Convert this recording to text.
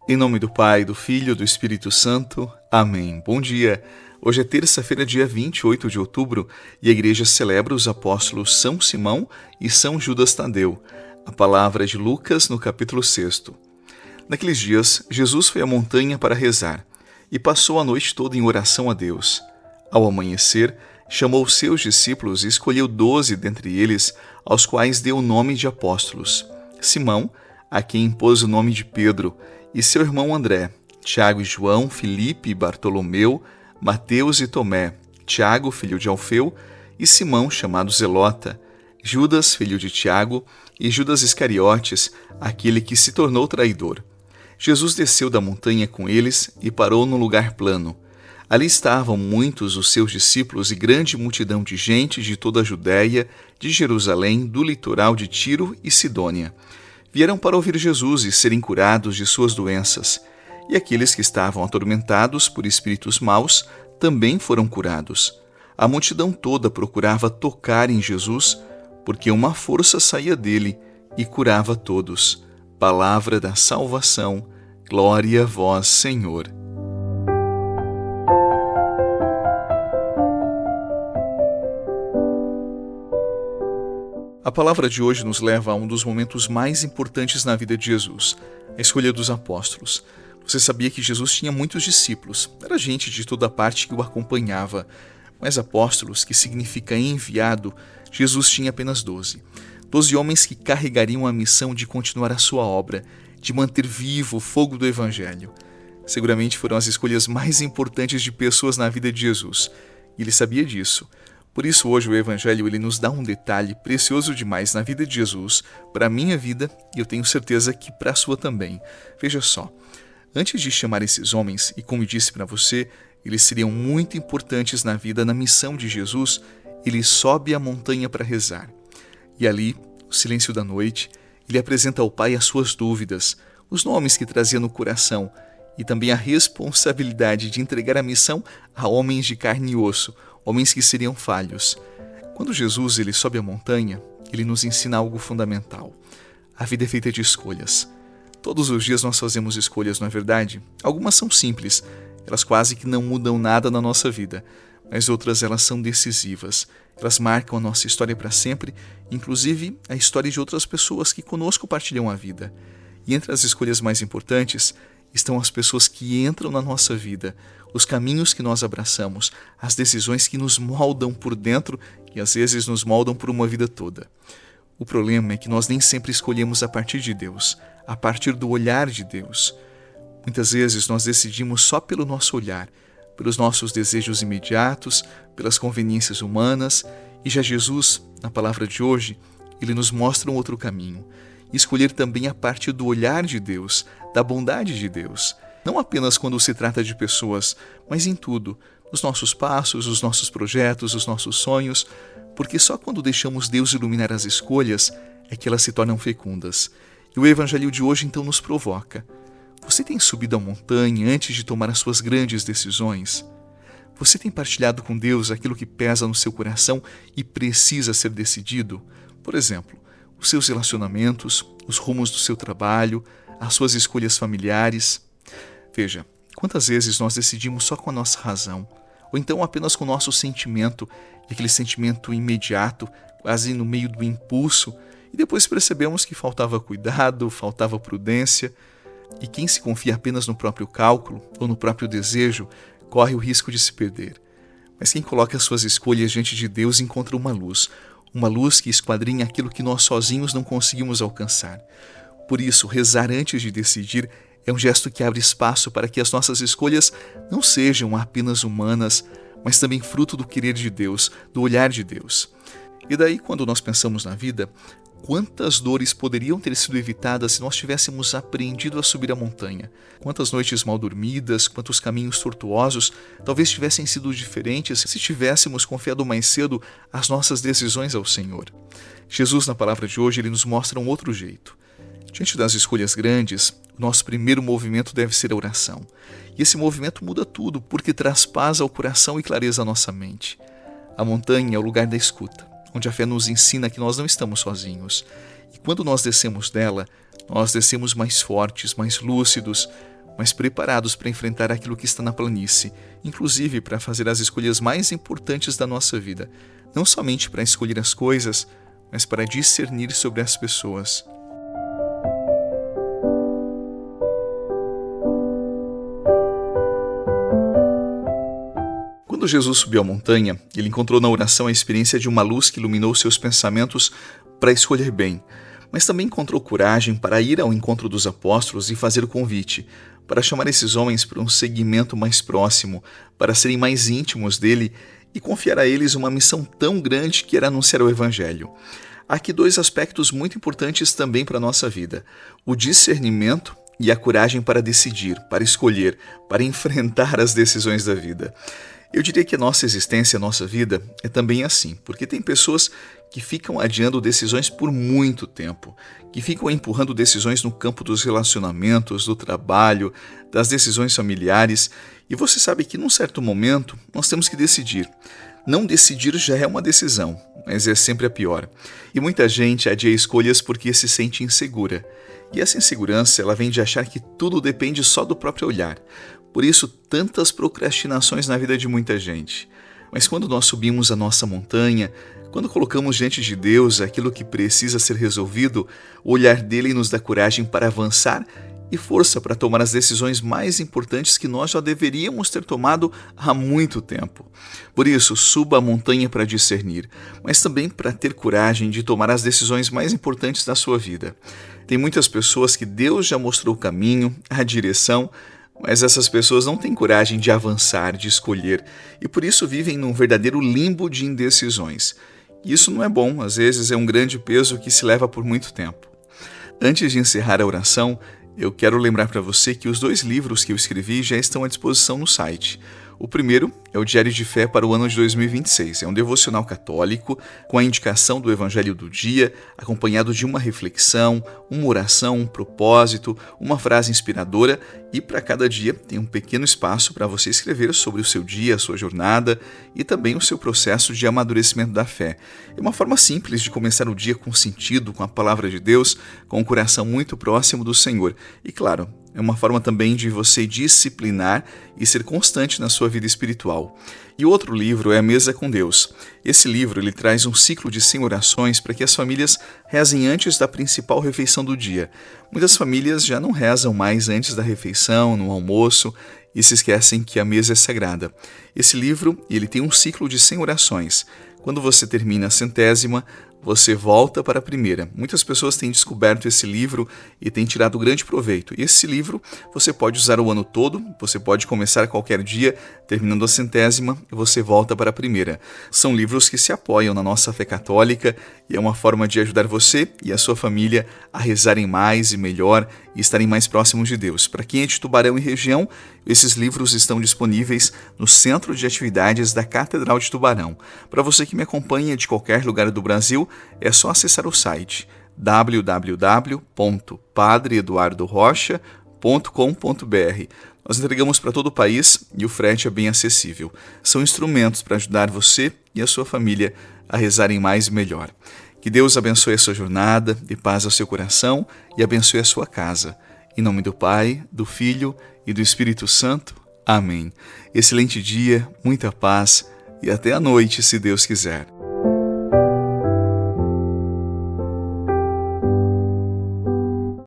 Em nome do Pai, do Filho e do Espírito Santo. Amém. Bom dia. Hoje é terça-feira, dia 28 de outubro, e a igreja celebra os apóstolos São Simão e São Judas Tadeu. A palavra é de Lucas, no capítulo 6. Naqueles dias, Jesus foi à montanha para rezar, e passou a noite toda em oração a Deus. Ao amanhecer, chamou os seus discípulos e escolheu 12 dentre eles, aos quais deu o nome de apóstolos. Simão, a quem impôs o nome de Pedro, e seu irmão André, Tiago e João, Filipe e Bartolomeu, Mateus e Tomé, Tiago, filho de Alfeu, e Simão, chamado Zelota, Judas, filho de Tiago, e Judas Iscariotes, aquele que se tornou traidor. Jesus desceu da montanha com eles e parou num lugar plano. Ali estavam muitos os seus discípulos e grande multidão de gente de toda a Judéia, de Jerusalém, do litoral de Tiro e Sidônia. Vieram para ouvir Jesus e serem curados de suas doenças. E aqueles que estavam atormentados por espíritos maus também foram curados. A multidão toda procurava tocar em Jesus, porque uma força saía dele e curava todos. Palavra da salvação. Glória a vós, Senhor. A palavra de hoje nos leva a um dos momentos mais importantes na vida de Jesus, a escolha dos apóstolos. Você sabia que Jesus tinha muitos discípulos, era gente de toda parte que o acompanhava, mas apóstolos, que significa enviado, Jesus tinha apenas 12. 12 homens que carregariam a missão de continuar a sua obra, de manter vivo o fogo do Evangelho. Seguramente foram as escolhas mais importantes de pessoas na vida de Jesus, e ele sabia disso. Por isso hoje o Evangelho ele nos dá um detalhe precioso demais na vida de Jesus, para a minha vida e eu tenho certeza que para a sua também. Veja só, antes de chamar esses homens, e como eu disse para você, eles seriam muito importantes na vida, na missão de Jesus, ele sobe a montanha para rezar. E ali, no silêncio da noite, ele apresenta ao Pai as suas dúvidas, os nomes que trazia no coração e também a responsabilidade de entregar a missão a homens de carne e osso, homens que seriam falhos. Quando Jesus ele sobe a montanha, ele nos ensina algo fundamental. A vida é feita de escolhas. Todos os dias nós fazemos escolhas, não é verdade? Algumas são simples, elas quase que não mudam nada na nossa vida, mas outras elas são decisivas. Elas marcam a nossa história para sempre, inclusive a história de outras pessoas que conosco partilham a vida. E entre as escolhas mais importantes estão as pessoas que entram na nossa vida, os caminhos que nós abraçamos, as decisões que nos moldam por dentro e às vezes nos moldam por uma vida toda. O problema é que nós nem sempre escolhemos a partir de Deus, a partir do olhar de Deus. Muitas vezes nós decidimos só pelo nosso olhar, pelos nossos desejos imediatos, pelas conveniências humanas, e já Jesus, na palavra de hoje, ele nos mostra um outro caminho. Escolher também a partir do olhar de Deus, da bondade de Deus. Não apenas quando se trata de pessoas, mas em tudo, nos nossos passos, os nossos projetos, os nossos sonhos, porque só quando deixamos Deus iluminar as escolhas é que elas se tornam fecundas. E o Evangelho de hoje então nos provoca. Você tem subido a montanha antes de tomar as suas grandes decisões? Você tem partilhado com Deus aquilo que pesa no seu coração e precisa ser decidido? Por exemplo, os seus relacionamentos, os rumos do seu trabalho, as suas escolhas familiares. Veja, quantas vezes nós decidimos só com a nossa razão, ou então apenas com o nosso sentimento, e aquele sentimento imediato, quase no meio do impulso, e depois percebemos que faltava cuidado, faltava prudência, e quem se confia apenas no próprio cálculo ou no próprio desejo, corre o risco de se perder. Mas quem coloca as suas escolhas diante de Deus encontra uma luz que esquadrinha aquilo que nós sozinhos não conseguimos alcançar. Por isso, rezar antes de decidir é um gesto que abre espaço para que as nossas escolhas não sejam apenas humanas, mas também fruto do querer de Deus, do olhar de Deus. E daí, quando nós pensamos na vida, quantas dores poderiam ter sido evitadas se nós tivéssemos aprendido a subir a montanha? Quantas noites mal dormidas, quantos caminhos tortuosos talvez tivessem sido diferentes se tivéssemos confiado mais cedo as nossas decisões ao Senhor? Jesus, na palavra de hoje, ele nos mostra um outro jeito. Diante das escolhas grandes, o nosso primeiro movimento deve ser a oração. E esse movimento muda tudo, porque traz paz ao coração e clareza à nossa mente. A montanha é o lugar da escuta, onde a fé nos ensina que nós não estamos sozinhos. E quando nós descemos dela, nós descemos mais fortes, mais lúcidos, mas preparados para enfrentar aquilo que está na planície, inclusive para fazer as escolhas mais importantes da nossa vida, não somente para escolher as coisas, mas para discernir sobre as pessoas. Quando Jesus subiu a montanha, ele encontrou na oração a experiência de uma luz que iluminou seus pensamentos para escolher bem, mas também encontrou coragem para ir ao encontro dos apóstolos e fazer o convite, para chamar esses homens para um seguimento mais próximo, para serem mais íntimos dele e confiar a eles uma missão tão grande que era anunciar o Evangelho. Há aqui dois aspectos muito importantes também para a nossa vida: o discernimento e a coragem para decidir, para escolher, para enfrentar as decisões da vida. Eu diria que a nossa existência, a nossa vida é também assim, porque tem pessoas que ficam adiando decisões por muito tempo, que ficam empurrando decisões no campo dos relacionamentos, do trabalho, das decisões familiares, e você sabe que num certo momento nós temos que decidir. Não decidir já é uma decisão, mas é sempre a pior. E muita gente adia escolhas porque se sente insegura. E essa insegurança ela vem de achar que tudo depende só do próprio olhar. Por isso, tantas procrastinações na vida de muita gente. Mas quando nós subimos a nossa montanha, quando colocamos diante de Deus aquilo que precisa ser resolvido, o olhar dele nos dá coragem para avançar e força para tomar as decisões mais importantes que nós já deveríamos ter tomado há muito tempo. Por isso, suba a montanha para discernir, mas também para ter coragem de tomar as decisões mais importantes da sua vida. Tem muitas pessoas que Deus já mostrou o caminho, a direção, mas essas pessoas não têm coragem de avançar, de escolher, e por isso vivem num verdadeiro limbo de indecisões. E isso não é bom, às vezes é um grande peso que se leva por muito tempo. Antes de encerrar a oração, eu quero lembrar para você que os 2 livros que eu escrevi já estão à disposição no site. O primeiro é o Diário de Fé para o ano de 2026. É um devocional católico com a indicação do Evangelho do dia, acompanhado de uma reflexão, uma oração, um propósito, uma frase inspiradora, e para cada dia tem um pequeno espaço para você escrever sobre o seu dia, a sua jornada e também o seu processo de amadurecimento da fé. É uma forma simples de começar o dia com sentido, com a palavra de Deus, com o coração muito próximo do Senhor. E claro, é uma forma também de você disciplinar e ser constante na sua vida espiritual. E o outro livro é A Mesa com Deus. Esse livro ele traz um ciclo de 100 orações para que as famílias rezem antes da principal refeição do dia. Muitas famílias já não rezam mais antes da refeição, no almoço, e se esquecem que a mesa é sagrada. Esse livro ele tem um ciclo de 100 orações. Quando você termina a 100ª, você volta para a primeira. Muitas pessoas têm descoberto esse livro e têm tirado grande proveito. E esse livro você pode usar o ano todo, você pode começar a qualquer dia, terminando a 100ª, e você volta para a primeira. São livros que se apoiam na nossa fé católica e é uma forma de ajudar você e a sua família a rezarem mais e melhor e estarem mais próximos de Deus. Para quem é de Tubarão e região, esses livros estão disponíveis no Centro de Atividades da Catedral de Tubarão. Para você que me acompanha de qualquer lugar do Brasil, é só acessar o site www.padreeduardorocha.com.br. Nós entregamos para todo o país e o frete é bem acessível. São instrumentos para ajudar você e a sua família a rezarem mais e melhor. Que Deus abençoe a sua jornada, dê paz ao seu coração e abençoe a sua casa. Em nome do Pai, do Filho e do Espírito Santo. Amém. Excelente dia, muita paz e até a noite, se Deus quiser.